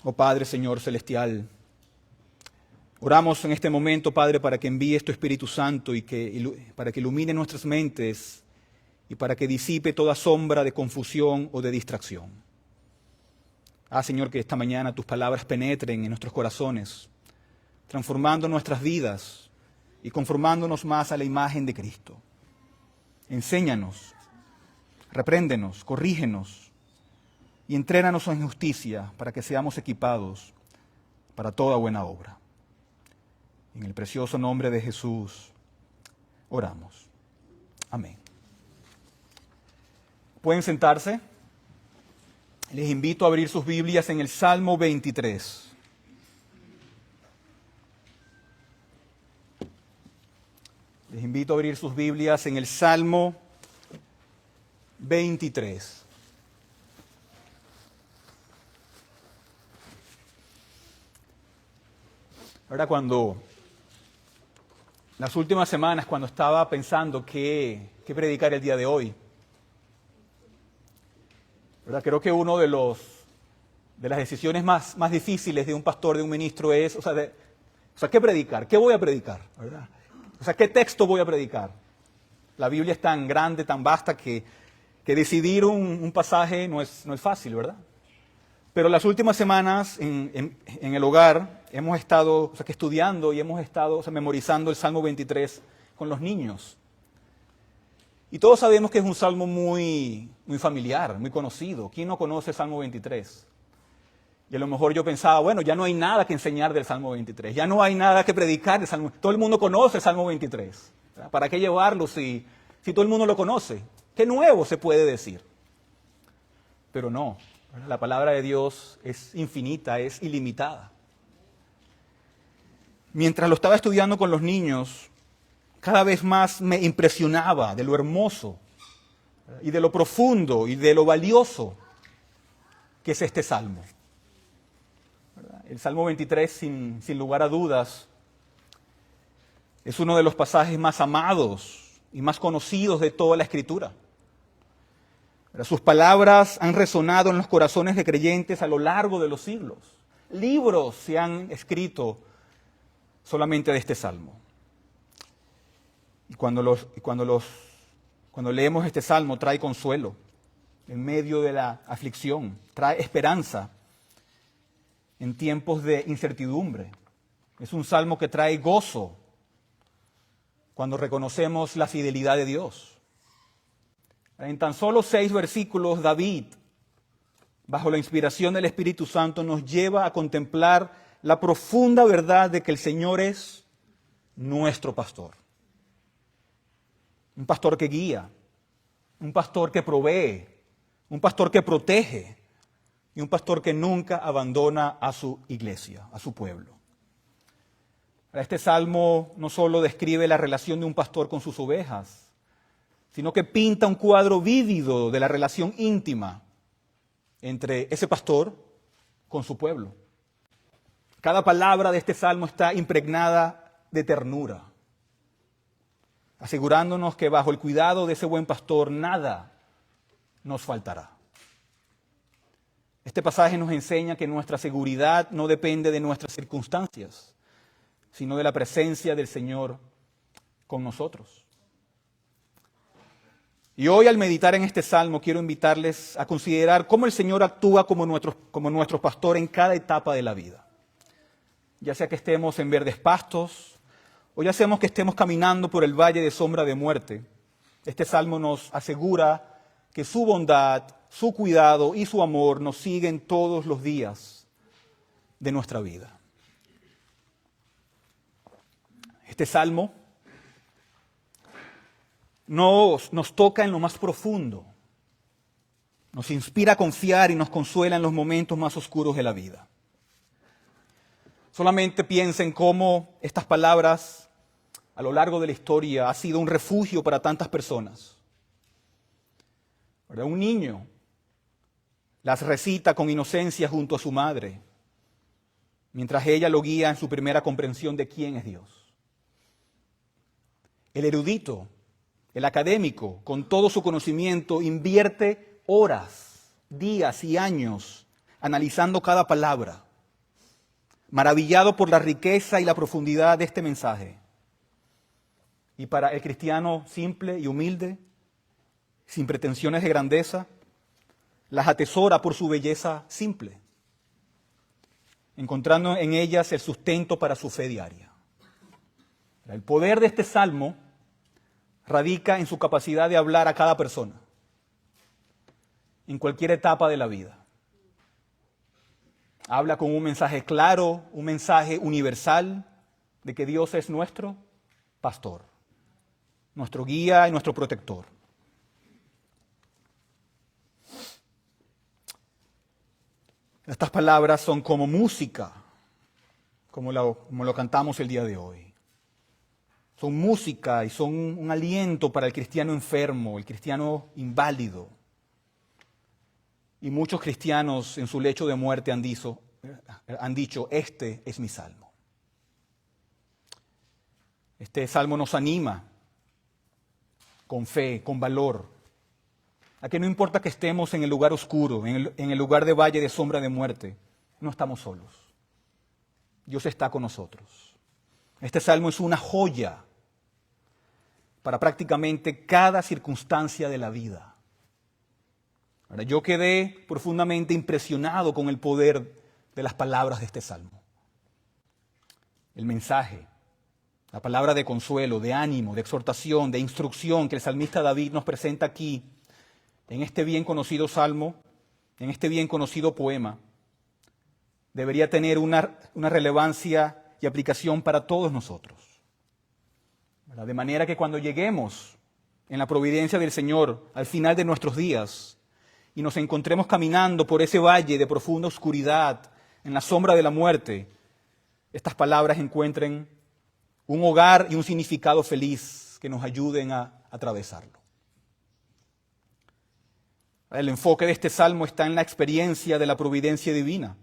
Oh Padre, Señor Celestial, oramos en este momento, Padre, para que envíes tu Espíritu Santo y para que ilumine nuestras mentes y para que disipe toda sombra de confusión o de distracción. Señor, que esta mañana tus palabras penetren en nuestros corazones, transformando nuestras vidas y conformándonos más a la imagen de Cristo. Enséñanos, repréndenos, corrígenos y entrénanos en justicia para que seamos equipados para toda buena obra. En el precioso nombre de Jesús oramos. Amén. ¿Pueden sentarse? Les invito a abrir sus Biblias en el Salmo 23. Les invito a abrir sus Biblias en el Salmo 23. Ahora, las últimas semanas, cuando estaba pensando qué predicar el día de hoy, ¿verdad? Creo que uno de las decisiones más difíciles de un pastor, de un ministro, es, ¿qué predicar? ¿Qué voy a predicar? ¿Verdad? ¿Qué texto voy a predicar? La Biblia es tan grande, tan vasta, que decidir un pasaje no es fácil, ¿verdad? Pero las últimas semanas en el hogar hemos estado estudiando y hemos estado memorizando el Salmo 23 con los niños. Y todos sabemos que es un salmo muy familiar, muy conocido. ¿Quién no conoce el Salmo 23? Y a lo mejor yo pensaba, bueno, ya no hay nada que enseñar del Salmo 23, ya no hay nada que predicar del Salmo. Todo el mundo conoce el Salmo 23. ¿Verdad? ¿Para qué llevarlo si todo el mundo lo conoce? ¿Qué nuevo se puede decir? Pero no. La palabra de Dios es infinita, es ilimitada. Mientras lo estaba estudiando con los niños, cada vez más me impresionaba de lo hermoso y de lo profundo y de lo valioso que es este salmo. El Salmo 23, sin lugar a dudas, es uno de los pasajes más amados y más conocidos de toda la Escritura. Sus palabras han resonado en los corazones de creyentes a lo largo de los siglos. Libros se han escrito solamente de este salmo. Y cuando leemos este salmo, trae consuelo en medio de la aflicción, trae esperanza en tiempos de incertidumbre. Es un salmo que trae gozo cuando reconocemos la fidelidad de Dios. En tan solo 6 versículos, David, bajo la inspiración del Espíritu Santo, nos lleva a contemplar la profunda verdad de que el Señor es nuestro pastor. Un pastor que guía, un pastor que provee, un pastor que protege y un pastor que nunca abandona a su iglesia, a su pueblo. Este salmo no solo describe la relación de un pastor con sus ovejas, sino que pinta un cuadro vívido de la relación íntima entre ese pastor con su pueblo. Cada palabra de este salmo está impregnada de ternura, asegurándonos que bajo el cuidado de ese buen pastor nada nos faltará. Este pasaje nos enseña que nuestra seguridad no depende de nuestras circunstancias, sino de la presencia del Señor con nosotros. Y hoy, al meditar en este salmo, quiero invitarles a considerar cómo el Señor actúa como nuestro pastor en cada etapa de la vida. Ya sea que estemos en verdes pastos, o ya sea que estemos caminando por el valle de sombra de muerte, este salmo nos asegura que su bondad, su cuidado y su amor nos siguen todos los días de nuestra vida. Este salmo nos toca en lo más profundo, nos inspira a confiar y nos consuela en los momentos más oscuros de la vida. Solamente piensen cómo estas palabras a lo largo de la historia ha sido un refugio para tantas personas. Un niño las recita con inocencia junto a su madre, mientras ella lo guía en su primera comprensión de quién es Dios. El erudito, el académico, con todo su conocimiento, invierte horas, días y años analizando cada palabra, maravillado por la riqueza y la profundidad de este mensaje. Y para el cristiano simple y humilde, sin pretensiones de grandeza, las atesora por su belleza simple, encontrando en ellas el sustento para su fe diaria. El poder de este salmo radica en su capacidad de hablar a cada persona, en cualquier etapa de la vida. Habla con un mensaje claro, un mensaje universal de que Dios es nuestro pastor, nuestro guía y nuestro protector. Estas palabras son como música, como lo cantamos el día de hoy. Son música y son un aliento para el cristiano enfermo, el cristiano inválido. Y muchos cristianos en su lecho de muerte han dicho, este es mi salmo. Este salmo nos anima con fe, con valor, a que no importa que estemos en el lugar oscuro, en el lugar de valle de sombra de muerte, no estamos solos. Dios está con nosotros. Este salmo es una joya para prácticamente cada circunstancia de la vida. Ahora, yo quedé profundamente impresionado con el poder de las palabras de este salmo. El mensaje, la palabra de consuelo, de ánimo, de exhortación, de instrucción que el salmista David nos presenta aquí, en este bien conocido salmo, en este bien conocido poema, debería tener una relevancia y aplicación para todos nosotros. De manera que cuando lleguemos en la providencia del Señor al final de nuestros días y nos encontremos caminando por ese valle de profunda oscuridad, en la sombra de la muerte, estas palabras encuentren un hogar y un significado feliz que nos ayuden a atravesarlo. El enfoque de este salmo está en la experiencia de la providencia divina,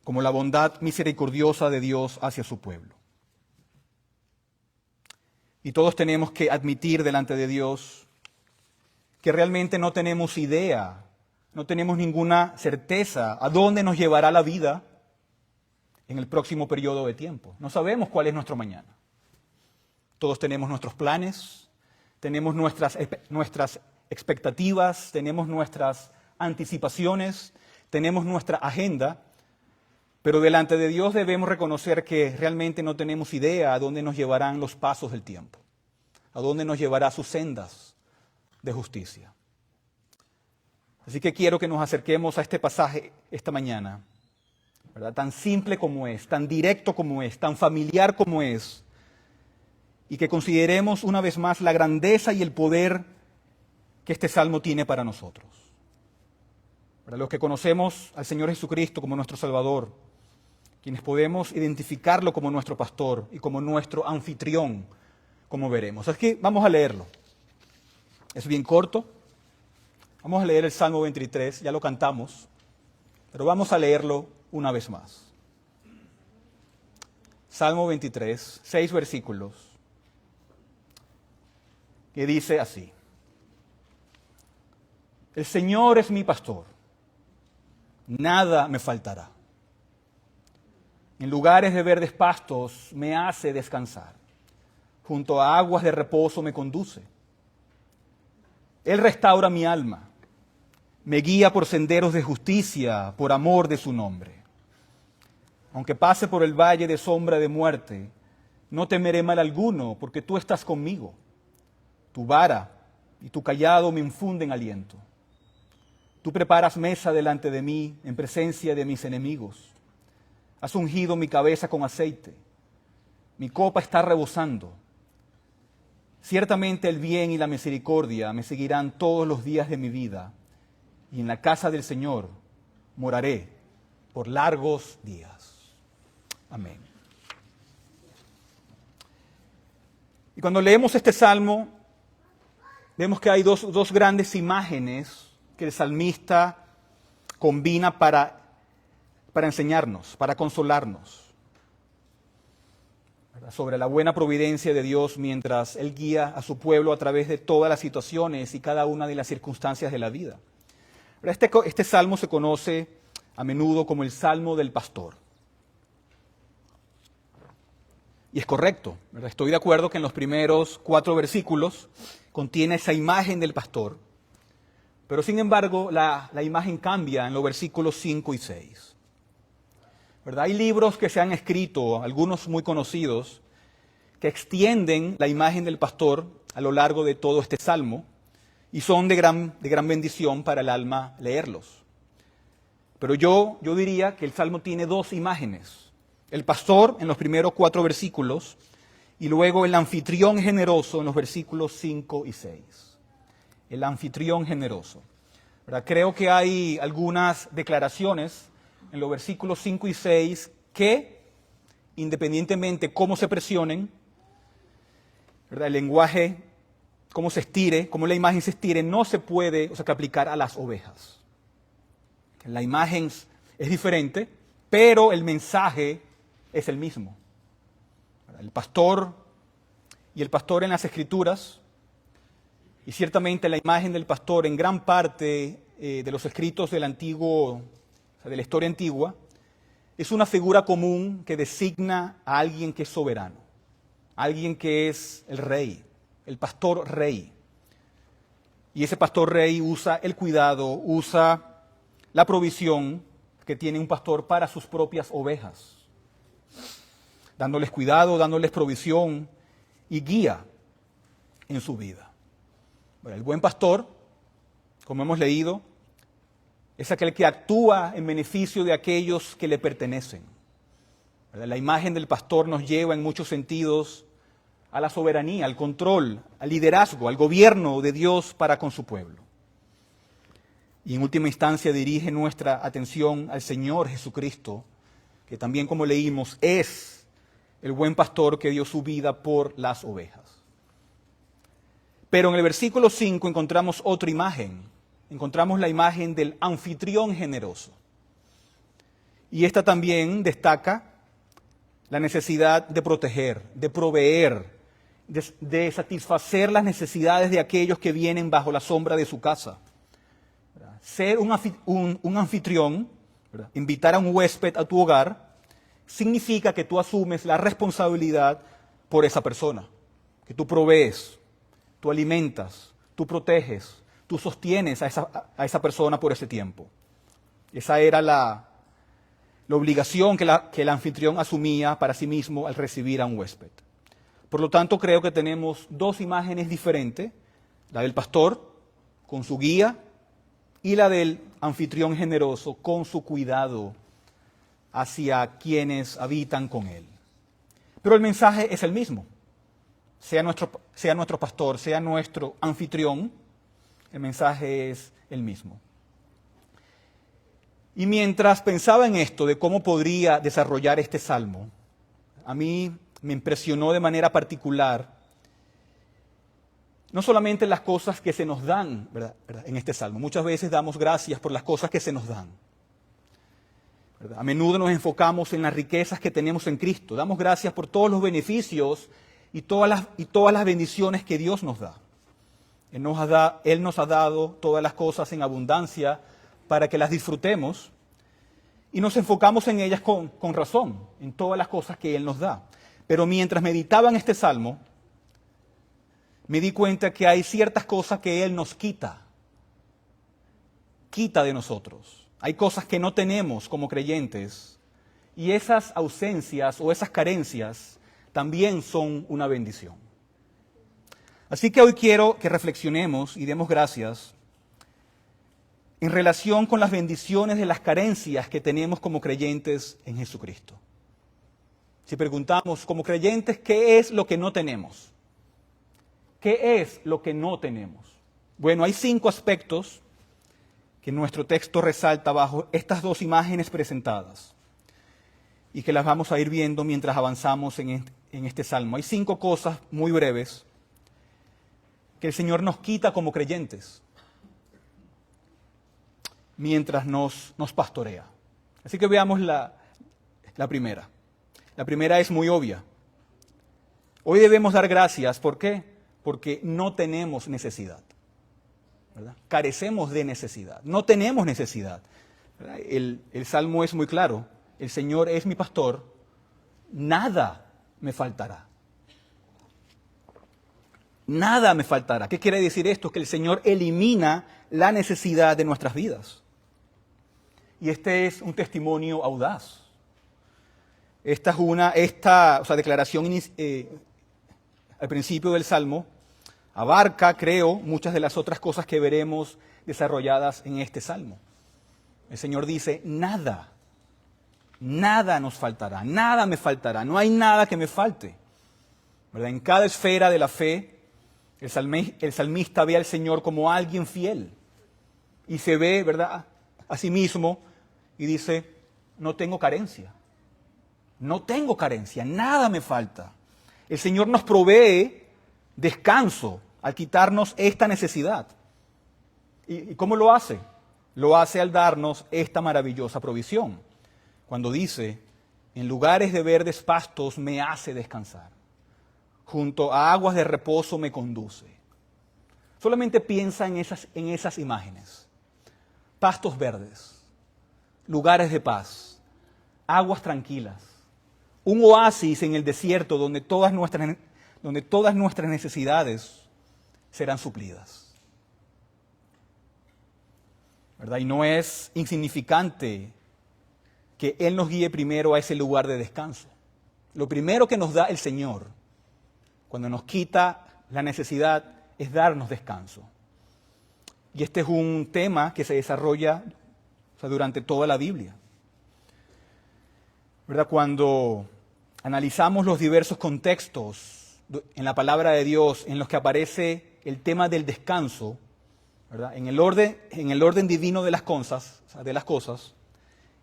como la bondad misericordiosa de Dios hacia su pueblo. Y todos tenemos que admitir delante de Dios que realmente no tenemos idea, no tenemos ninguna certeza a dónde nos llevará la vida en el próximo periodo de tiempo. No sabemos cuál es nuestro mañana. Todos tenemos nuestros planes, tenemos nuestras expectativas, tenemos nuestras anticipaciones, tenemos nuestra agenda, pero delante de Dios debemos reconocer que realmente no tenemos idea a dónde nos llevarán los pasos del tiempo, a dónde nos llevará sus sendas de justicia. Así que quiero que nos acerquemos a este pasaje esta mañana, ¿verdad? Tan simple como es, tan directo como es, tan familiar como es, y que consideremos una vez más la grandeza y el poder que este salmo tiene para nosotros. Para los que conocemos al Señor Jesucristo como nuestro Salvador, quienes podemos identificarlo como nuestro pastor y como nuestro anfitrión, como veremos. Así que vamos a leerlo. Es bien corto. Vamos a leer el Salmo 23, ya lo cantamos, pero vamos a leerlo una vez más. Salmo 23, 6 versículos, que dice así: El Señor es mi pastor, nada me faltará. En lugares de verdes pastos me hace descansar, junto a aguas de reposo me conduce. Él restaura mi alma, me guía por senderos de justicia, por amor de su nombre. Aunque pase por el valle de sombra de muerte, no temeré mal alguno, porque tú estás conmigo. Tu vara y tu cayado me infunden aliento. Tú preparas mesa delante de mí en presencia de mis enemigos. Has ungido mi cabeza con aceite. Mi copa está rebosando. Ciertamente el bien y la misericordia me seguirán todos los días de mi vida, y en la casa del Señor moraré por largos días. Amén. Y cuando leemos este salmo, vemos que hay dos grandes imágenes que el salmista combina para enseñarnos, para consolarnos, ¿verdad? Sobre la buena providencia de Dios mientras Él guía a su pueblo a través de todas las situaciones y cada una de las circunstancias de la vida. Este salmo se conoce a menudo como el Salmo del Pastor. Y es correcto, ¿verdad? Estoy de acuerdo que en los primeros 4 versículos contiene esa imagen del pastor, pero sin embargo la imagen cambia en los versículos 5 y 6. ¿Verdad? Hay libros que se han escrito, algunos muy conocidos, que extienden la imagen del pastor a lo largo de todo este salmo y son de gran bendición para el alma leerlos. Pero yo diría que el salmo tiene 2 imágenes. El pastor en los primeros 4 versículos y luego el anfitrión generoso en los versículos 5 y 6. El anfitrión generoso. ¿Verdad? Creo que hay algunas declaraciones en los versículos 5 y 6 que, independientemente cómo se presionen, ¿verdad? El lenguaje, cómo se estire, cómo la imagen se estire, no se puede, que aplicar a las ovejas. La imagen es diferente, pero el mensaje es el mismo. El pastor y el pastor en las Escrituras, y ciertamente la imagen del pastor en gran parte de los escritos del antiguo, de la historia antigua, es una figura común que designa a alguien que es soberano, alguien que es el rey, el pastor rey. Y ese pastor rey usa el cuidado, usa la provisión que tiene un pastor para sus propias ovejas, dándoles cuidado, dándoles provisión y guía en su vida. Bueno, el buen pastor, como hemos leído, es aquel que actúa en beneficio de aquellos que le pertenecen. ¿Verdad? La imagen del pastor nos lleva en muchos sentidos a la soberanía, al control, al liderazgo, al gobierno de Dios para con su pueblo. Y en última instancia dirige nuestra atención al Señor Jesucristo, que también, como leímos, es el buen pastor que dio su vida por las ovejas. Pero en el versículo 5 encontramos otra imagen. Encontramos la imagen del anfitrión generoso. Y esta también destaca la necesidad de proteger, de proveer, de satisfacer las necesidades de aquellos que vienen bajo la sombra de su casa. Ser un anfitrión, ¿verdad? Invitar a un huésped a tu hogar, significa que tú asumes la responsabilidad por esa persona, que tú provees, tú alimentas, tú proteges, tú sostienes a esa persona por ese tiempo. Esa era la obligación que el anfitrión asumía para sí mismo al recibir a un huésped. Por lo tanto, creo que tenemos 2 imágenes diferentes, la del pastor con su guía y la del anfitrión generoso con su cuidado hacia quienes habitan con él. Pero el mensaje es el mismo. Sea nuestro pastor, sea nuestro anfitrión, el mensaje es el mismo. Y mientras pensaba en esto, de cómo podría desarrollar este salmo, a mí me impresionó de manera particular no solamente las cosas que se nos dan, ¿verdad? En este salmo. Muchas veces damos gracias por las cosas que se nos dan. ¿Verdad? A menudo nos enfocamos en las riquezas que tenemos en Cristo. Damos gracias por todos los beneficios y todas las bendiciones que Dios nos da. Él nos ha dado todas las cosas en abundancia para que las disfrutemos y nos enfocamos en ellas con razón, en todas las cosas que Él nos da. Pero mientras meditaba en este salmo, me di cuenta que hay ciertas cosas que Él nos quita de nosotros. Hay cosas que no tenemos como creyentes y esas ausencias o esas carencias también son una bendición. Así que hoy quiero que reflexionemos y demos gracias en relación con las bendiciones de las carencias que tenemos como creyentes en Jesucristo. Si preguntamos como creyentes, ¿qué es lo que no tenemos? ¿Qué es lo que no tenemos? Bueno, hay 5 aspectos que nuestro texto resalta bajo estas 2 imágenes presentadas y que las vamos a ir viendo mientras avanzamos en este salmo. Hay 5 cosas muy breves que el Señor nos quita como creyentes mientras nos pastorea. Así que veamos la primera. La primera es muy obvia. Hoy debemos dar gracias. ¿Por qué? Porque no tenemos necesidad, ¿verdad? Carecemos de necesidad, no tenemos necesidad. El Salmo es muy claro, el Señor es mi pastor, nada me faltará. Nada me faltará. ¿Qué quiere decir esto? Que el Señor elimina la necesidad de nuestras vidas. Y este es un testimonio audaz. Esta declaración al principio del Salmo abarca, creo, muchas de las otras cosas que veremos desarrolladas en este Salmo. El Señor dice, nada nos faltará, nada me faltará, no hay nada que me falte. ¿Verdad? En cada esfera de la fe, el salmista ve al Señor como alguien fiel y se ve, ¿verdad?, a sí mismo y dice, no tengo carencia, nada me falta. El Señor nos provee descanso al quitarnos esta necesidad. ¿Y cómo lo hace? Lo hace al darnos esta maravillosa provisión. Cuando dice, en lugares de verdes pastos me hace descansar. Junto a aguas de reposo me conduce. Solamente piensa en esas imágenes. Pastos verdes, lugares de paz, aguas tranquilas, un oasis en el desierto donde todas nuestras necesidades serán suplidas. ¿Verdad? Y no es insignificante que Él nos guíe primero a ese lugar de descanso. Lo primero que nos da el Señor cuando nos quita la necesidad es darnos descanso. Y este es un tema que se desarrolla durante toda la Biblia. ¿Verdad? Cuando analizamos los diversos contextos en la palabra de Dios en los que aparece el tema del descanso, ¿verdad?, en el orden divino de las cosas,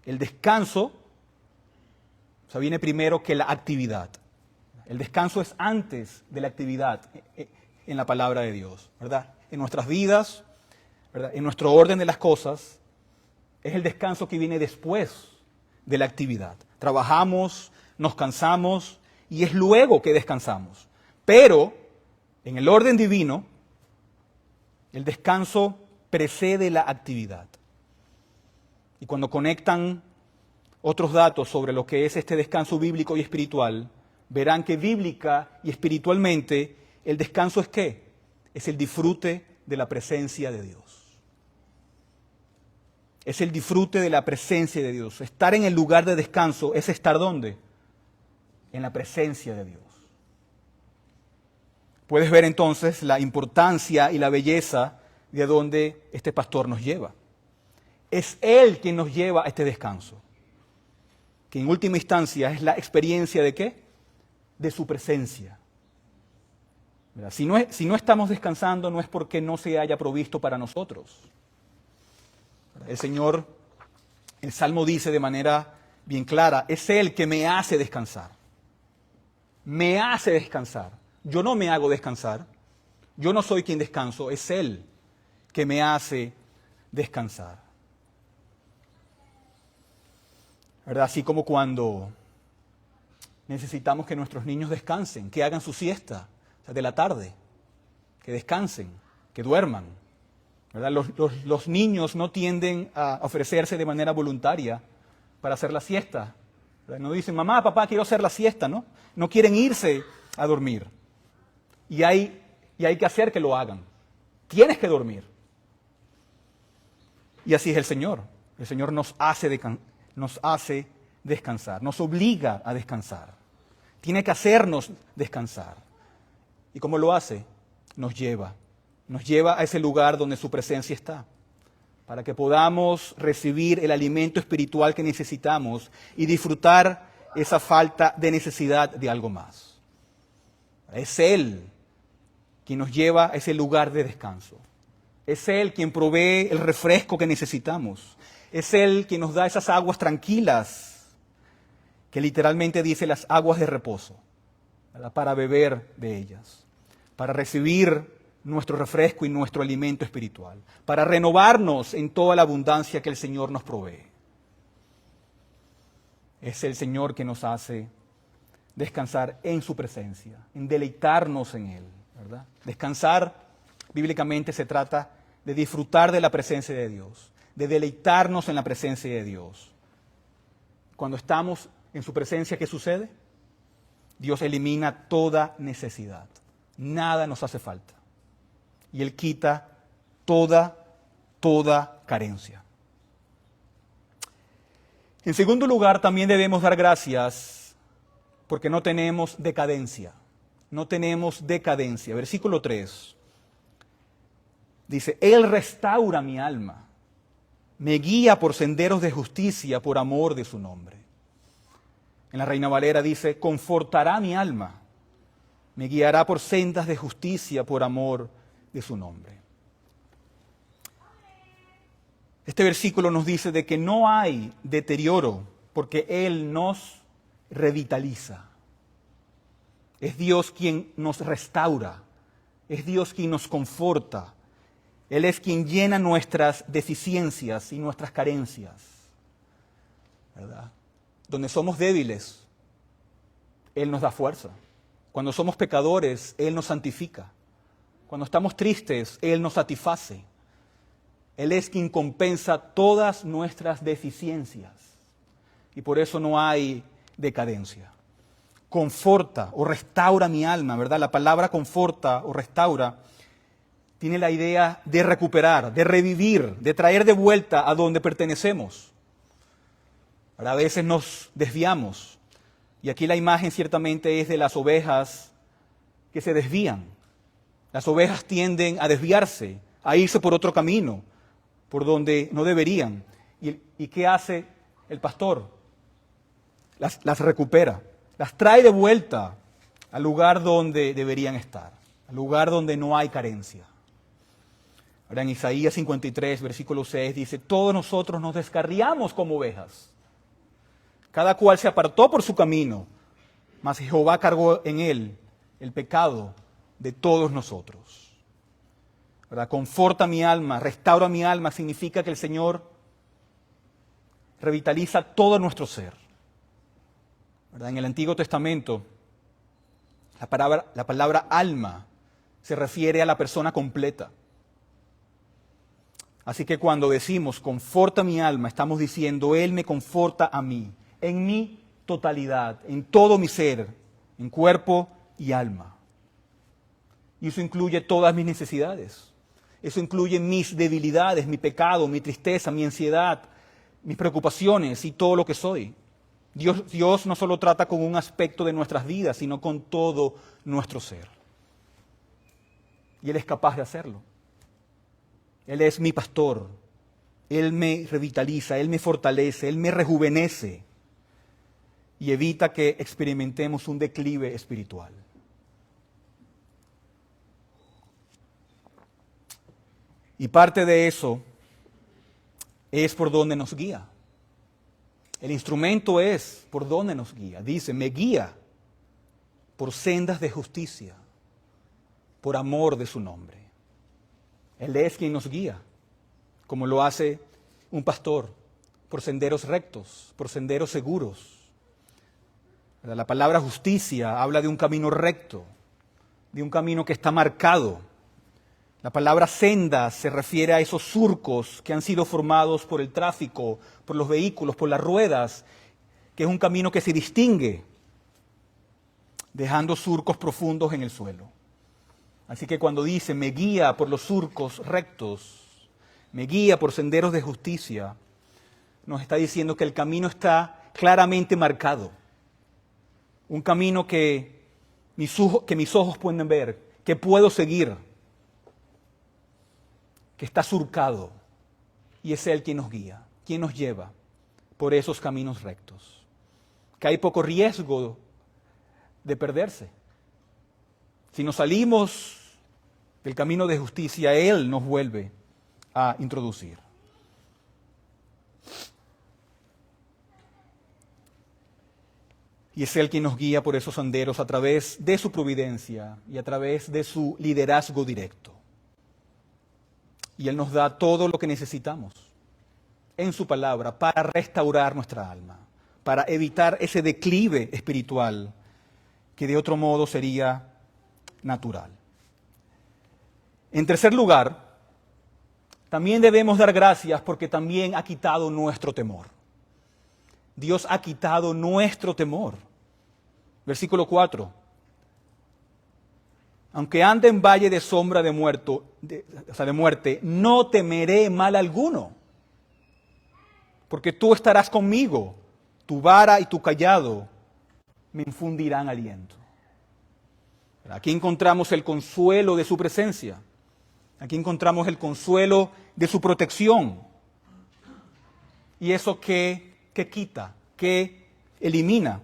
el descanso viene primero que la actividad. El descanso es antes de la actividad en la palabra de Dios, ¿verdad? En nuestras vidas, ¿verdad?, en nuestro orden de las cosas, es el descanso que viene después de la actividad. Trabajamos, nos cansamos y es luego que descansamos. Pero en el orden divino, el descanso precede la actividad. Y cuando conectan otros datos sobre lo que es este descanso bíblico y espiritual, verán que bíblica y espiritualmente el descanso es ¿qué? Es el disfrute de la presencia de Dios. Es el disfrute de la presencia de Dios. Estar en el lugar de descanso es estar ¿dónde? En la presencia de Dios. Puedes ver entonces la importancia y la belleza de donde este pastor nos lleva. Es Él quien nos lleva a este descanso, que en última instancia es la experiencia ¿de qué? De su presencia. ¿Verdad? Si no estamos descansando, no es porque no se haya provisto para nosotros. El Señor, el Salmo dice de manera bien clara, es Él que me hace descansar. Me hace descansar. Yo no me hago descansar. Yo no soy quien descanso, es Él que me hace descansar. ¿Verdad? Así como cuando necesitamos que nuestros niños descansen, que hagan su siesta de la tarde, que descansen, que duerman. ¿Verdad? Los niños no tienden a ofrecerse de manera voluntaria para hacer la siesta. ¿Verdad? No dicen, mamá, papá, quiero hacer la siesta, ¿no? No quieren irse a dormir. Y hay que hacer que lo hagan. Tienes que dormir. Y así es el Señor. El Señor nos hace descansar, nos obliga a descansar. Tiene que hacernos descansar. ¿Y cómo lo hace? Nos lleva a ese lugar donde su presencia está, para que podamos recibir el alimento espiritual que necesitamos y disfrutar esa falta de necesidad de algo más. Es Él quien nos lleva a ese lugar de descanso. Es Él quien provee el refresco que necesitamos. Es Él quien nos da esas aguas tranquilas, que literalmente dice las aguas de reposo, ¿verdad?, para beber de ellas, para recibir nuestro refresco y nuestro alimento espiritual, para renovarnos en toda la abundancia que el Señor nos provee. Es el Señor que nos hace descansar en su presencia, en deleitarnos en Él, ¿verdad? Descansar, bíblicamente, se trata de disfrutar de la presencia de Dios, de deleitarnos en la presencia de Dios. Cuando estamos en su presencia, ¿qué sucede? Dios elimina toda necesidad. Nada nos hace falta. Y Él quita toda carencia. En segundo lugar, también debemos dar gracias porque no tenemos decadencia. No tenemos decadencia. Versículo 3. Dice, Él restaura mi alma, me guía por senderos de justicia por amor de su nombre. En la Reina Valera dice, confortará mi alma, me guiará por sendas de justicia por amor de su nombre. Este versículo nos dice de que no hay deterioro porque Él nos revitaliza. Es Dios quien nos restaura, es Dios quien nos conforta. Él es quien llena nuestras deficiencias y nuestras carencias, ¿verdad? Donde somos débiles, Él nos da fuerza. Cuando somos pecadores, Él nos santifica. Cuando estamos tristes, Él nos satisface. Él es quien compensa todas nuestras deficiencias. Y por eso no hay decadencia. Conforta o restaura mi alma, ¿verdad? La palabra conforta o restaura tiene la idea de recuperar, de revivir, de traer de vuelta a donde pertenecemos. Ahora, a veces nos desviamos. Y aquí la imagen ciertamente es de las ovejas que se desvían. Las ovejas tienden a desviarse, a irse por otro camino, por donde no deberían. ¿Y qué hace el pastor? Las recupera, las trae de vuelta al lugar donde deberían estar, al lugar donde no hay carencia. Ahora en Isaías 53, versículo 6 dice, todos nosotros nos descarriamos como ovejas. Cada cual se apartó por su camino, mas Jehová cargó en él el pecado de todos nosotros. ¿Verdad? Conforta mi alma, restaura mi alma, significa que el Señor revitaliza todo nuestro ser. ¿Verdad? En el Antiguo Testamento, la palabra alma se refiere a la persona completa. Así que cuando decimos, conforta mi alma, estamos diciendo, Él me conforta a mí, en mi totalidad, en todo mi ser, en cuerpo y alma. Y eso incluye todas mis necesidades. Eso incluye mis debilidades, mi pecado, mi tristeza, mi ansiedad, mis preocupaciones y todo lo que soy. Dios no solo trata con un aspecto de nuestras vidas, sino con todo nuestro ser. Y Él es capaz de hacerlo. Él es mi pastor, Él me revitaliza, Él me fortalece, Él me rejuvenece y evita que experimentemos un declive espiritual. Y parte de eso es por donde nos guía. El instrumento es por donde nos guía. Dice, me guía por sendas de justicia, por amor de su nombre. Él es quien nos guía, como lo hace un pastor, por senderos rectos, por senderos seguros. La palabra justicia habla de un camino recto, de un camino que está marcado. La palabra senda se refiere a esos surcos que han sido formados por el tráfico, por los vehículos, por las ruedas, que es un camino que se distingue, dejando surcos profundos en el suelo. Así que cuando dice, me guía por los surcos rectos, me guía por senderos de justicia, nos está diciendo que el camino está claramente marcado. Un camino que mis ojos pueden ver, que puedo seguir, que está surcado. Y es Él quien nos guía, quien nos lleva por esos caminos rectos. Que hay poco riesgo de perderse. Si nos salimos del camino de justicia, Él nos vuelve a introducir. Y es Él quien nos guía por esos senderos a través de su providencia y a través de su liderazgo directo. Y Él nos da todo lo que necesitamos en su palabra para restaurar nuestra alma, para evitar ese declive espiritual que de otro modo sería natural. En tercer lugar, también debemos dar gracias porque también ha quitado nuestro temor. Dios ha quitado nuestro temor. Versículo 4. Aunque ande en valle de sombra de muerte, no temeré mal alguno, porque tú estarás conmigo, tu vara y tu cayado me infundirán aliento. Aquí encontramos el consuelo de su presencia. Aquí encontramos el consuelo de su protección. Y eso que quita, que elimina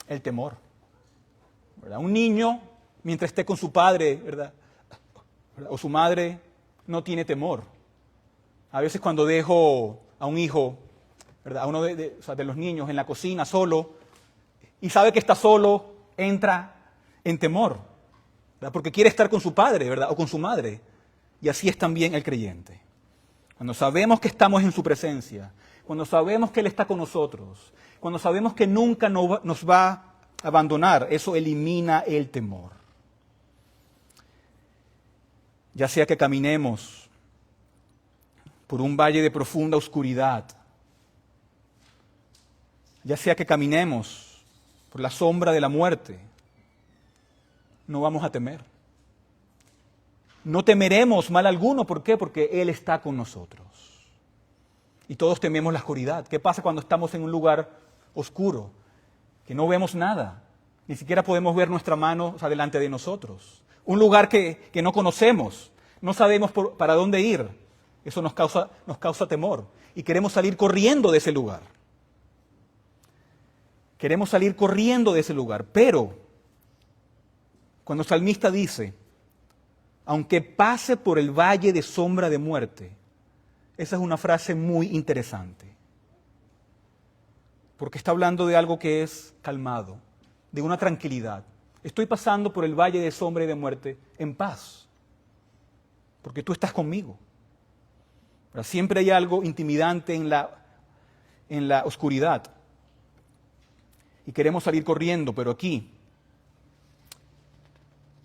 el temor. ¿Verdad? Un niño, mientras esté con su padre, ¿verdad? O su madre, no tiene temor. A veces cuando dejo a un hijo, ¿verdad? A uno de los niños en la cocina solo, y sabe que está solo, entra en temor, ¿verdad? Porque quiere estar con su padre, ¿verdad? O con su madre. Y así es también el creyente. Cuando sabemos que estamos en su presencia, cuando sabemos que Él está con nosotros, cuando sabemos que nunca nos va a abandonar, eso elimina el temor. Ya sea que caminemos por un valle de profunda oscuridad, ya sea que caminemos por la sombra de la muerte, no vamos a temer. No temeremos mal alguno. ¿Por qué? Porque Él está con nosotros. Y todos tememos la oscuridad. ¿Qué pasa cuando estamos en un lugar oscuro? Que no vemos nada. Ni siquiera podemos ver nuestra mano delante de nosotros. Un lugar que no conocemos. No sabemos para dónde ir. Eso nos causa temor. Y queremos salir corriendo de ese lugar. Queremos salir corriendo de ese lugar. Pero cuando el salmista dice, aunque pase por el valle de sombra de muerte, esa es una frase muy interesante. Porque está hablando de algo que es calmado, de una tranquilidad. Estoy pasando por el valle de sombra y de muerte en paz, porque tú estás conmigo. Pero siempre hay algo intimidante en la oscuridad. Y queremos salir corriendo, pero aquí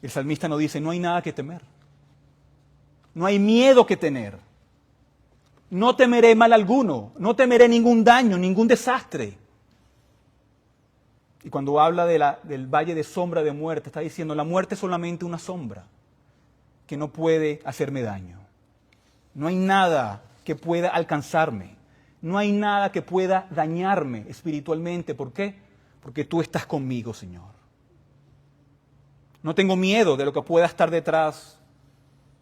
el salmista nos dice, no hay nada que temer. No hay miedo que tener. No temeré mal alguno. No temeré ningún daño, ningún desastre. Y cuando habla del valle de sombra de muerte, está diciendo, la muerte es solamente una sombra que no puede hacerme daño. No hay nada que pueda alcanzarme. No hay nada que pueda dañarme espiritualmente. ¿Por qué? Porque tú estás conmigo, Señor. No tengo miedo de lo que pueda estar detrás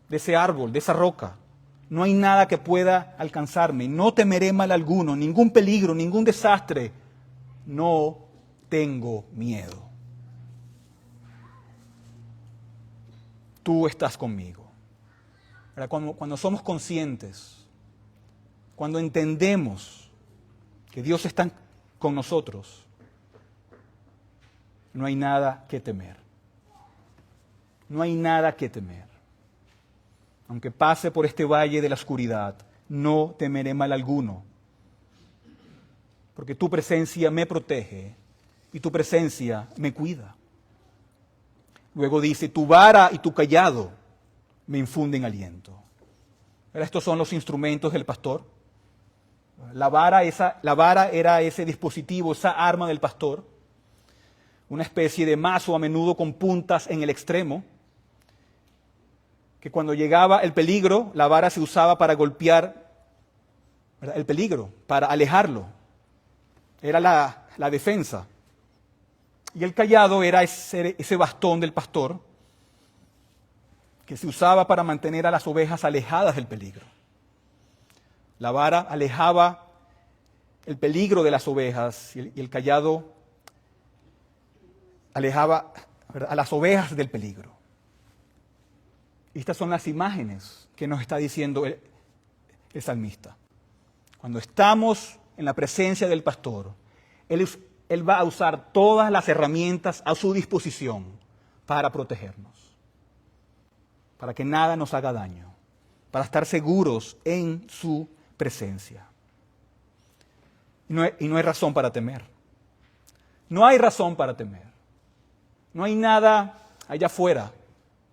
de ese árbol, de esa roca. No hay nada que pueda alcanzarme. No temeré mal alguno, ningún peligro, ningún desastre. No tengo miedo. Tú estás conmigo. Cuando somos conscientes, cuando entendemos que Dios está con nosotros, no hay nada que temer. No hay nada que temer. Aunque pase por este valle de la oscuridad, no temeré mal alguno, porque tu presencia me protege y tu presencia me cuida. Luego dice, tu vara y tu cayado me infunden aliento. Estos son los instrumentos del pastor. La vara era ese dispositivo, esa arma del pastor, una especie de mazo a menudo con puntas en el extremo, que cuando llegaba el peligro, la vara se usaba para golpear, ¿verdad?, el peligro, para alejarlo. Era la defensa. Y el cayado era ese bastón del pastor que se usaba para mantener a las ovejas alejadas del peligro. La vara alejaba el peligro de las ovejas y el cayado alejaba, ¿verdad?, a las ovejas del peligro. Estas son las imágenes que nos está diciendo el salmista. Cuando estamos en la presencia del pastor, Él va a usar todas las herramientas a su disposición para protegernos, para que nada nos haga daño, para estar seguros en su presencia. Y no hay razón para temer. No hay razón para temer. No hay nada allá afuera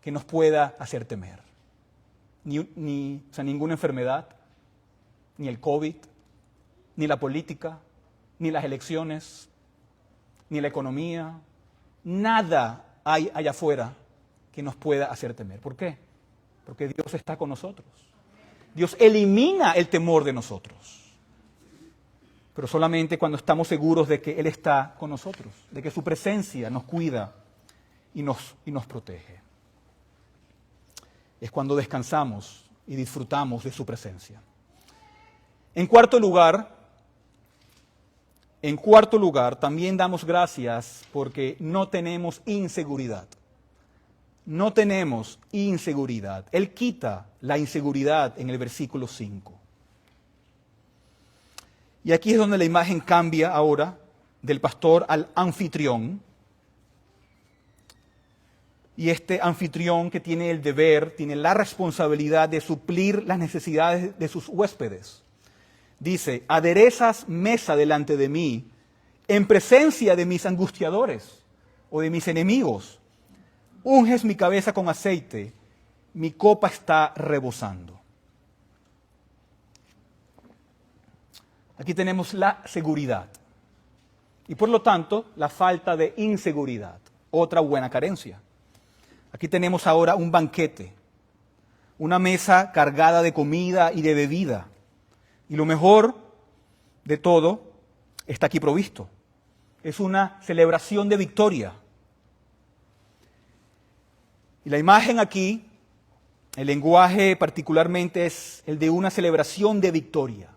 que nos pueda hacer temer. Ninguna enfermedad, ni el COVID, ni la política, ni las elecciones. ni la economía, nada hay allá afuera que nos pueda hacer temer. ¿Por qué? Porque Dios está con nosotros. Dios elimina el temor de nosotros. Pero solamente cuando estamos seguros de que Él está con nosotros, de que su presencia nos cuida y nos protege. Es cuando descansamos y disfrutamos de su presencia. En cuarto lugar, también damos gracias porque no tenemos inseguridad. No tenemos inseguridad. Él quita la inseguridad en el versículo 5. Y aquí es donde la imagen cambia ahora del pastor al anfitrión. Y este anfitrión que tiene el deber, tiene la responsabilidad de suplir las necesidades de sus huéspedes. Dice, aderezas mesa delante de mí en presencia de mis angustiadores o de mis enemigos. Unges mi cabeza con aceite, mi copa está rebosando. Aquí tenemos la seguridad y por lo tanto la falta de inseguridad, otra buena carencia. Aquí tenemos ahora un banquete, una mesa cargada de comida y de bebida. Y lo mejor de todo está aquí provisto. Es una celebración de victoria. Y la imagen aquí, el lenguaje particularmente es el de una celebración de victoria.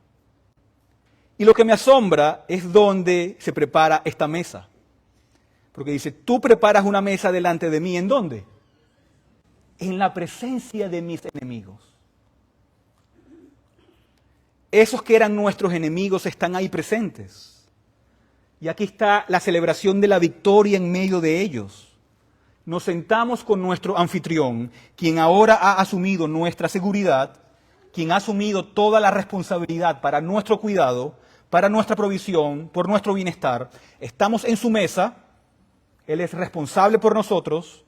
Y lo que me asombra es dónde se prepara esta mesa. Porque dice, tú preparas una mesa delante de mí, ¿en dónde? En la presencia de mis enemigos. Esos que eran nuestros enemigos están ahí presentes. Y aquí está la celebración de la victoria en medio de ellos. Nos sentamos con nuestro anfitrión, quien ahora ha asumido nuestra seguridad, quien ha asumido toda la responsabilidad para nuestro cuidado, para nuestra provisión, por nuestro bienestar. Estamos en su mesa, Él es responsable por nosotros,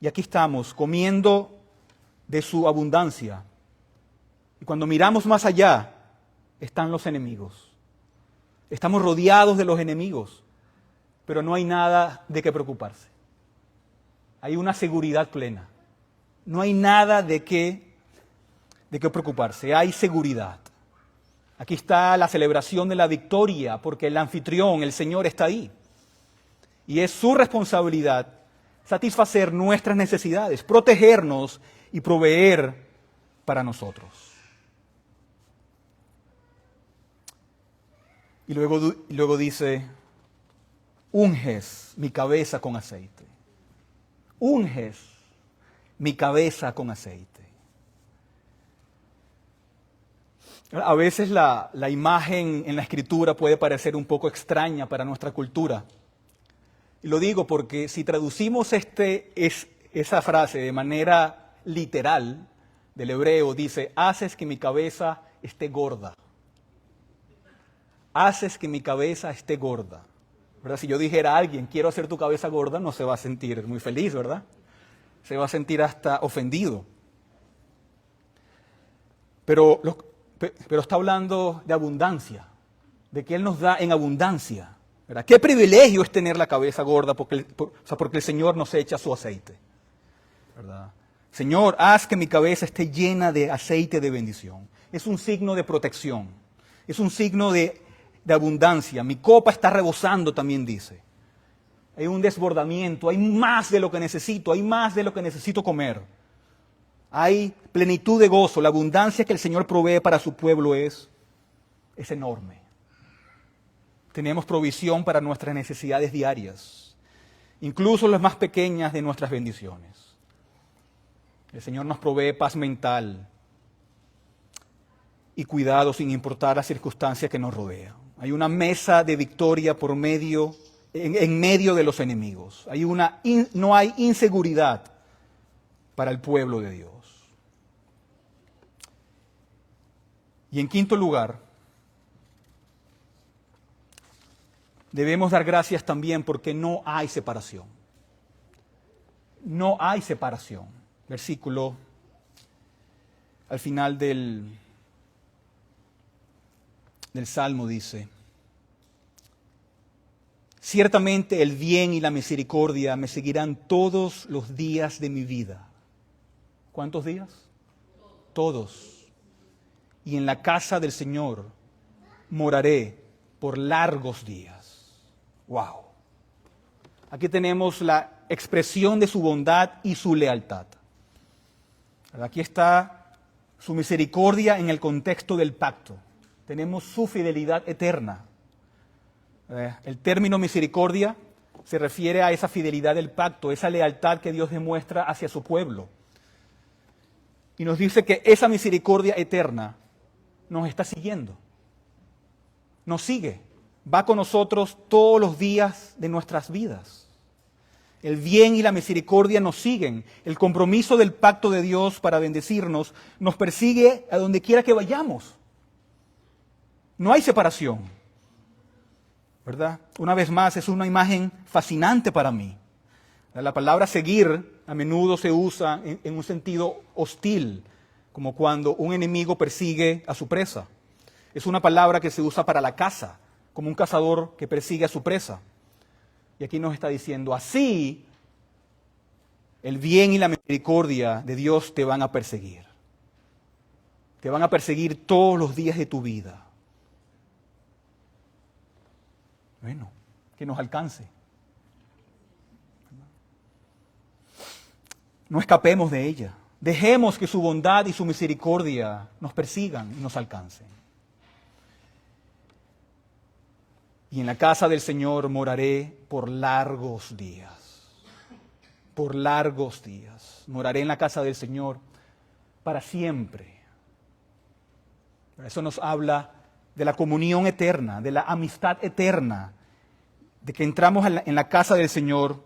y aquí estamos comiendo de su abundancia. Y cuando miramos más allá, están los enemigos. Estamos rodeados de los enemigos, pero no hay nada de qué preocuparse. Hay una seguridad plena. No hay nada de qué preocuparse. Hay seguridad. Aquí está la celebración de la victoria, porque el anfitrión, el Señor, está ahí. Y es su responsabilidad satisfacer nuestras necesidades, protegernos y proveer para nosotros. Y luego dice, unges mi cabeza con aceite. Unges mi cabeza con aceite. A veces la imagen en la Escritura puede parecer un poco extraña para nuestra cultura. Y lo digo porque si traducimos esa frase de manera literal del hebreo, dice, haces que mi cabeza esté gorda. Haces que mi cabeza esté gorda. ¿Verdad? Si yo dijera a alguien, quiero hacer tu cabeza gorda, no se va a sentir muy feliz, ¿verdad? Se va a sentir hasta ofendido. Pero está hablando de abundancia, de que Él nos da en abundancia. ¿Verdad? Qué privilegio es tener la cabeza gorda porque el Señor nos echa su aceite. ¿Verdad? Señor, haz que mi cabeza esté llena de aceite de bendición. Es un signo de protección, es un signo de abundancia. Mi copa está rebosando, también dice. Hay un desbordamiento, hay más de lo que necesito, hay más de lo que necesito comer. Hay plenitud de gozo, la abundancia que el Señor provee para su pueblo es enorme. Tenemos provisión para nuestras necesidades diarias, incluso las más pequeñas de nuestras bendiciones. El Señor nos provee paz mental y cuidado sin importar las circunstancias que nos rodean. Hay una mesa de victoria en medio de los enemigos. No hay inseguridad para el pueblo de Dios. Y en quinto lugar, debemos dar gracias también porque no hay separación. No hay separación. Versículo al final del Salmo dice, ciertamente el bien y la misericordia me seguirán todos los días de mi vida. ¿Cuántos días? Todos. Y en la casa del Señor moraré por largos días. ¡Wow! Aquí tenemos la expresión de su bondad y su lealtad. Aquí está su misericordia en el contexto del pacto. Tenemos su fidelidad eterna. El término misericordia se refiere a esa fidelidad del pacto, esa lealtad que Dios demuestra hacia su pueblo. Y nos dice que esa misericordia eterna nos está siguiendo. Nos sigue. Va con nosotros todos los días de nuestras vidas. El bien y la misericordia nos siguen. El compromiso del pacto de Dios para bendecirnos nos persigue a donde quiera que vayamos. No hay separación, ¿verdad? Una vez más, es una imagen fascinante para mí. La palabra seguir a menudo se usa en un sentido hostil, como cuando un enemigo persigue a su presa. Es una palabra que se usa para la caza, como un cazador que persigue a su presa. Y aquí nos está diciendo, así el bien y la misericordia de Dios te van a perseguir. Te van a perseguir todos los días de tu vida. Bueno, que nos alcance. No escapemos de ella. Dejemos que su bondad y su misericordia nos persigan y nos alcancen. Y en la casa del Señor moraré por largos días. Por largos días. Moraré en la casa del Señor para siempre. Eso nos habla de la comunión eterna, de la amistad eterna, de que entramos en la casa del Señor,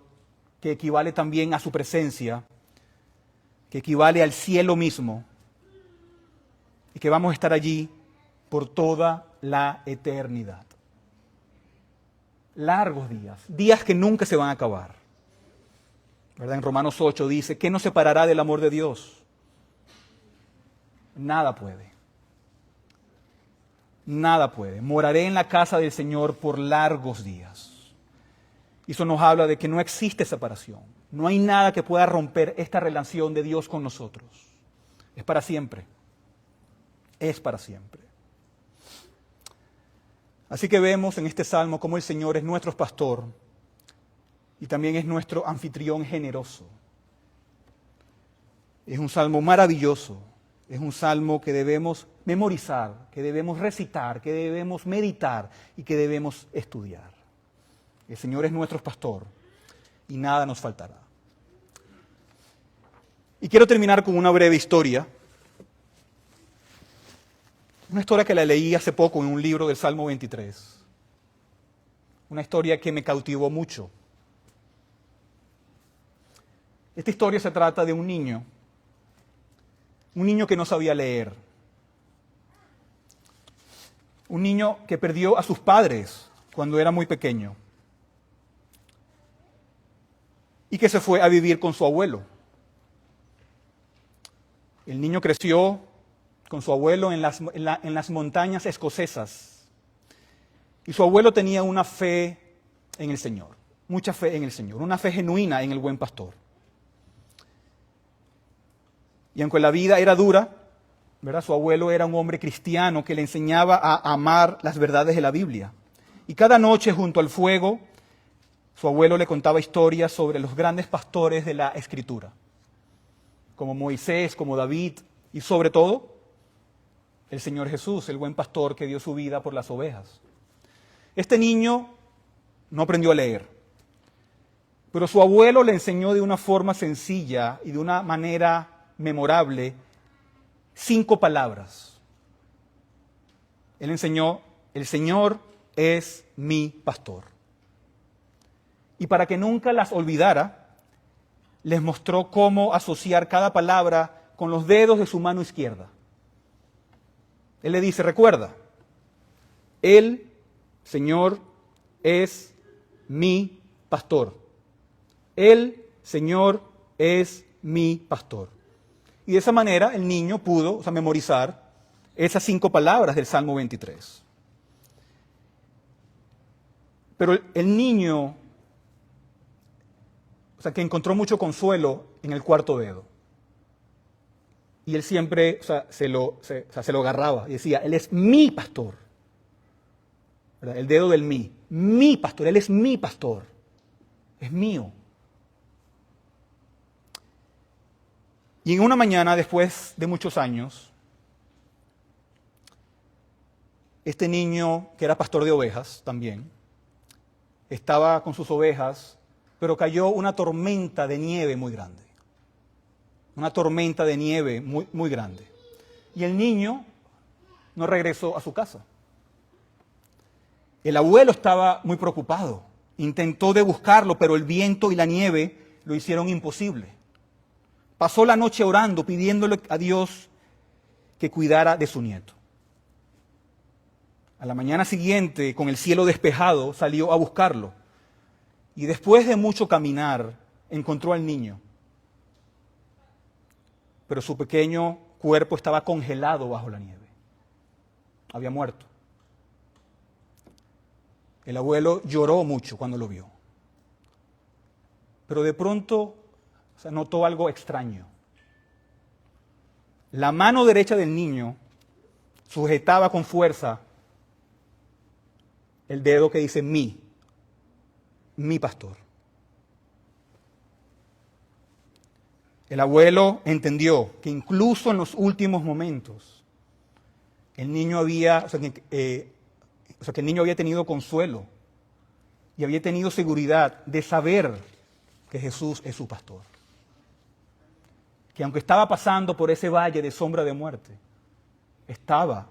que equivale también a su presencia, que equivale al cielo mismo, y que vamos a estar allí por toda la eternidad. Largos días, días que nunca se van a acabar. ¿Verdad? En Romanos 8 dice, ¿qué nos separará del amor de Dios? Nada puede. Nada puede. Moraré en la casa del Señor por largos días. Y eso nos habla de que no existe separación. No hay nada que pueda romper esta relación de Dios con nosotros. Es para siempre. Es para siempre. Así que vemos en este salmo cómo el Señor es nuestro pastor y también es nuestro anfitrión generoso. Es un salmo maravilloso. Es un salmo que debemos memorizar, que debemos recitar, que debemos meditar y que debemos estudiar. El Señor es nuestro pastor y nada nos faltará. Y quiero terminar con una breve historia. Una historia que la leí hace poco en un libro del Salmo 23. Una historia que me cautivó mucho. Esta historia se trata de un niño que no sabía leer. Un niño que perdió a sus padres cuando era muy pequeño. Y que se fue a vivir con su abuelo. El niño creció con su abuelo en las montañas escocesas. Y su abuelo tenía una fe en el Señor, mucha fe en el Señor, una fe genuina en el buen pastor. Y aunque la vida era dura, ¿verdad? Su abuelo era un hombre cristiano que le enseñaba a amar las verdades de la Biblia. Y cada noche junto al fuego, su abuelo le contaba historias sobre los grandes pastores de la Escritura, como Moisés, como David y sobre todo el Señor Jesús, el buen pastor que dio su vida por las ovejas. Este niño no aprendió a leer, pero su abuelo le enseñó de una forma sencilla y de una manera memorable 5 palabras. Él enseñó, el Señor es mi pastor. Y para que nunca las olvidara, les mostró cómo asociar cada palabra con los dedos de su mano izquierda. Él le dice, recuerda, el Señor es mi pastor. El Señor es mi pastor. Y de esa manera el niño pudo memorizar esas 5 palabras del Salmo 23. Pero el niño, o sea, que encontró mucho consuelo en el cuarto dedo. Y él siempre, o sea, se lo agarraba y decía, él es mi pastor. ¿Verdad? El dedo del mi pastor, él es mi pastor, es mío. Y en una mañana, después de muchos años, este niño, que era pastor de ovejas también, estaba con sus ovejas, pero cayó una tormenta de nieve muy grande. Una tormenta de nieve muy, muy grande. Y el niño no regresó a su casa. El abuelo estaba muy preocupado. Intentó de buscarlo, pero el viento y la nieve lo hicieron imposible. Pasó la noche orando, pidiéndole a Dios que cuidara de su nieto. A la mañana siguiente, con el cielo despejado, salió a buscarlo. Y después de mucho caminar, encontró al niño. Pero su pequeño cuerpo estaba congelado bajo la nieve. Había muerto. El abuelo lloró mucho cuando lo vio. Pero de pronto, notó algo extraño. La mano derecha del niño sujetaba con fuerza el dedo que dice mi pastor. El abuelo entendió que incluso en los últimos momentos el niño que el niño había tenido consuelo y había tenido seguridad de saber que Jesús es su pastor. Que aunque estaba pasando por ese valle de sombra de muerte, estaba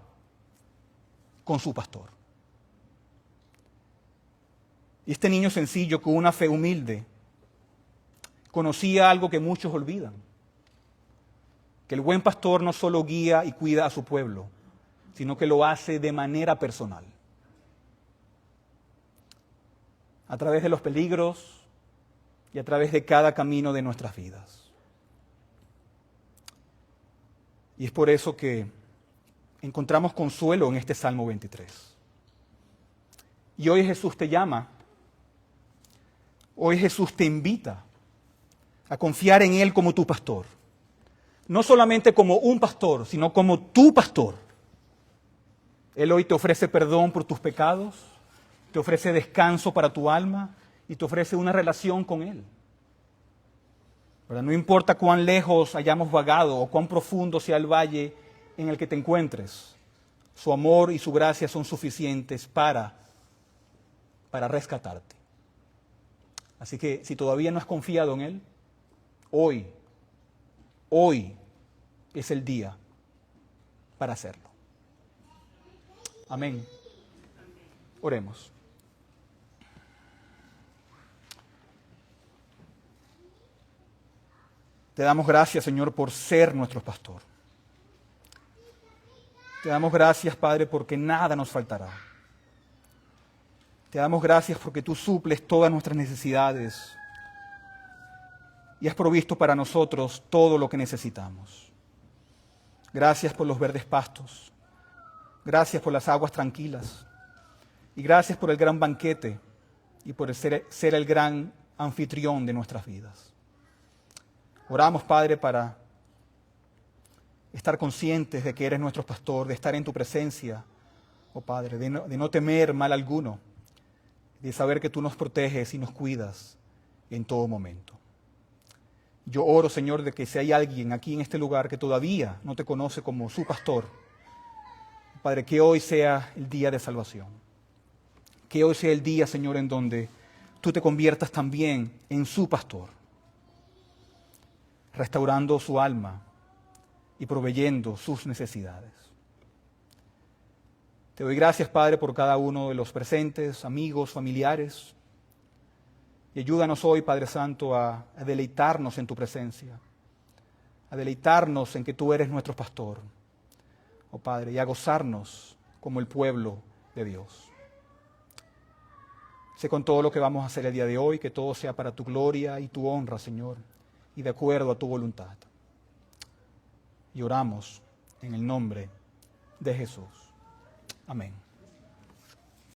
con su pastor. Y este niño sencillo, con una fe humilde, conocía algo que muchos olvidan. Que el buen pastor no solo guía y cuida a su pueblo, sino que lo hace de manera personal. A través de los peligros y a través de cada camino de nuestras vidas. Y es por eso que encontramos consuelo en este Salmo 23. Y hoy Jesús te llama, hoy Jesús te invita a confiar en Él como tu pastor. No solamente como un pastor, sino como tu pastor. Él hoy te ofrece perdón por tus pecados, te ofrece descanso para tu alma y te ofrece una relación con Él. ¿Verdad? No importa cuán lejos hayamos vagado o cuán profundo sea el valle en el que te encuentres, su amor y su gracia son suficientes para rescatarte. Así que si todavía no has confiado en Él, hoy es el día para hacerlo. Amén. Oremos. Te damos gracias, Señor, por ser nuestro pastor. Te damos gracias, Padre, porque nada nos faltará. Te damos gracias porque tú suples todas nuestras necesidades y has provisto para nosotros todo lo que necesitamos. Gracias por los verdes pastos. Gracias por las aguas tranquilas. Y gracias por el gran banquete y por ser el gran anfitrión de nuestras vidas. Oramos, Padre, para estar conscientes de que eres nuestro pastor, de estar en tu presencia, oh Padre, de no temer mal alguno, de saber que tú nos proteges y nos cuidas en todo momento. Yo oro, Señor, de que si hay alguien aquí en este lugar que todavía no te conoce como su pastor, Padre, que hoy sea el día de salvación. Que hoy sea el día, Señor, en donde tú te conviertas también en su pastor, restaurando su alma y proveyendo sus necesidades. Te doy gracias, Padre, por cada uno de los presentes, amigos, familiares. Y ayúdanos hoy, Padre Santo, a deleitarnos en tu presencia, a deleitarnos en que tú eres nuestro pastor, oh Padre, y a gozarnos como el pueblo de Dios. Sé con todo lo que vamos a hacer el día de hoy, que todo sea para tu gloria y tu honra, Señor, y de acuerdo a tu voluntad. Y oramos en el nombre de Jesús. Amén.